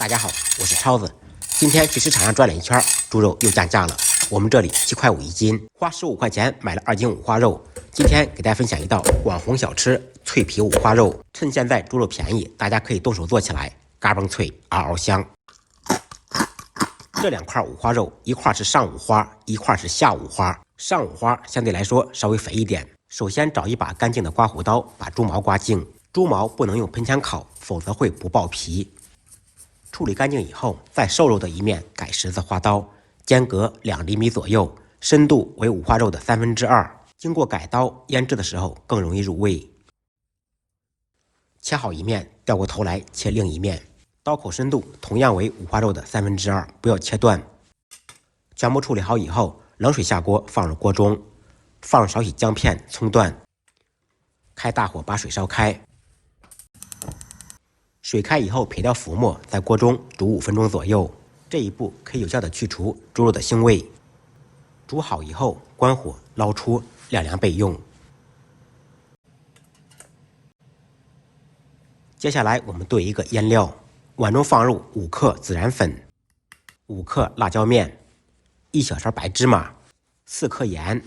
大家好，我是超子。今天去市场上转了一圈，猪肉又降价了。我们这里7块5一斤，花15块钱买了2斤五花肉。今天给大家分享一道网红小吃——脆皮五花肉。趁现在猪肉便宜，大家可以动手做起来，嘎嘣脆，嗷嗷香。这2块五花肉，一块是上五花，一块是下五花。上五花相对来说稍微肥一点。首先找一把干净的刮胡刀，把猪毛刮净。猪毛不能用喷枪烤，否则会不爆皮。处理干净以后，在瘦肉的一面改十字花刀，间隔2厘米左右，深度为五花肉的2/3。经过改刀腌制的时候更容易入味。切好一面，掉过头来切另一面，刀口深度同样为五花肉的2/3，不要切断。全部处理好以后，冷水下锅，放入锅中，放少许姜片、葱段，开大火把水烧开。水开以后撇掉浮沫，在锅中煮5分钟左右。这一步可以有效的去除猪肉的腥味。煮好以后关火捞出，晾凉备用。接下来我们兑一个腌料，碗中放入5克孜然粉、5克辣椒面、1小勺白芝麻、4克盐、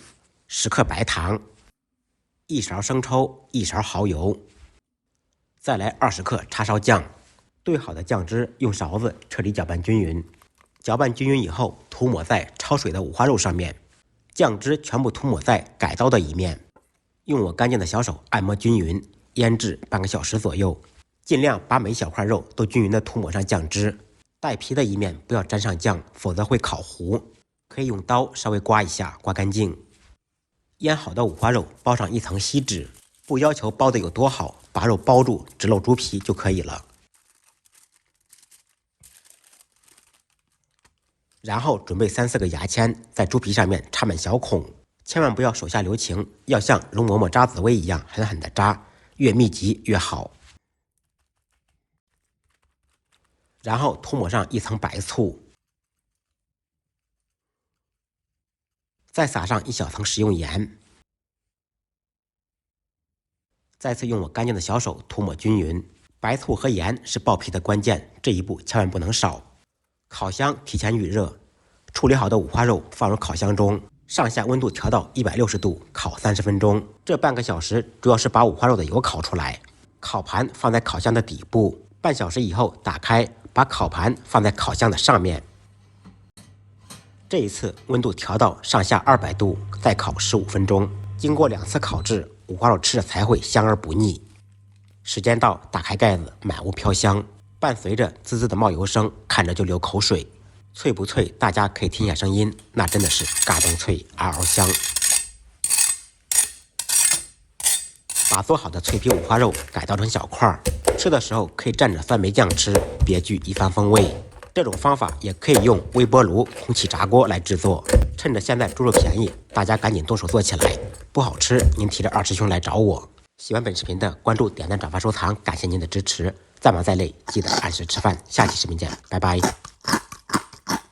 10克白糖、1勺生抽、1勺蚝油。再来20克叉烧酱，兑好的酱汁用勺子彻底搅拌均匀。搅拌均匀以后，涂抹在焯水的五花肉上面，酱汁全部涂抹在改刀的一面，用我干净的小手按摩均匀，腌制半个小时左右。尽量把每小块肉都均匀的涂抹上酱汁，带皮的一面不要沾上酱，否则会烤糊。可以用刀稍微刮一下，刮干净。腌好的五花肉包上一层锡纸，不要求包的有多好，把肉包住只露猪皮就可以了。然后准备3、4个牙签，在猪皮上面插满小孔，千万不要手下留情，要像容嬷嬷扎紫薇一样狠狠的扎，越密集越好。然后涂抹上一层白醋，再撒上1小层食用盐。再次用我干净的小手涂抹均匀。白醋和盐是爆皮的关键，这一步千万不能少。烤箱提前预热，处理好的五花肉放入烤箱中，上下温度调到160度，烤30分钟。这半个小时主要是把五花肉的油烤出来。烤盘放在烤箱的底部，半小时以后打开，把烤盘放在烤箱的上面。这一次温度调到上下200度，再烤15分钟。经过2次烤制，五花肉吃着才会香而不腻。时间到，打开盖子，满屋飘香，伴随着滋滋的冒油声，看着就流口水。脆不脆？大家可以听一下声音，那真的是嘎嘣脆，嗷嗷香。把做好的脆皮五花肉改刀成小块，吃的时候可以蘸着酸梅酱吃，别具一番风味。这种方法也可以用微波炉、空气炸锅来制作。趁着现在猪肉便宜，大家赶紧动手做起来。不好吃，您提着二师兄来找我。喜欢本视频的关注、点赞、转发、收藏，感谢您的支持。再忙再累，记得按时吃饭。下期视频见，拜拜。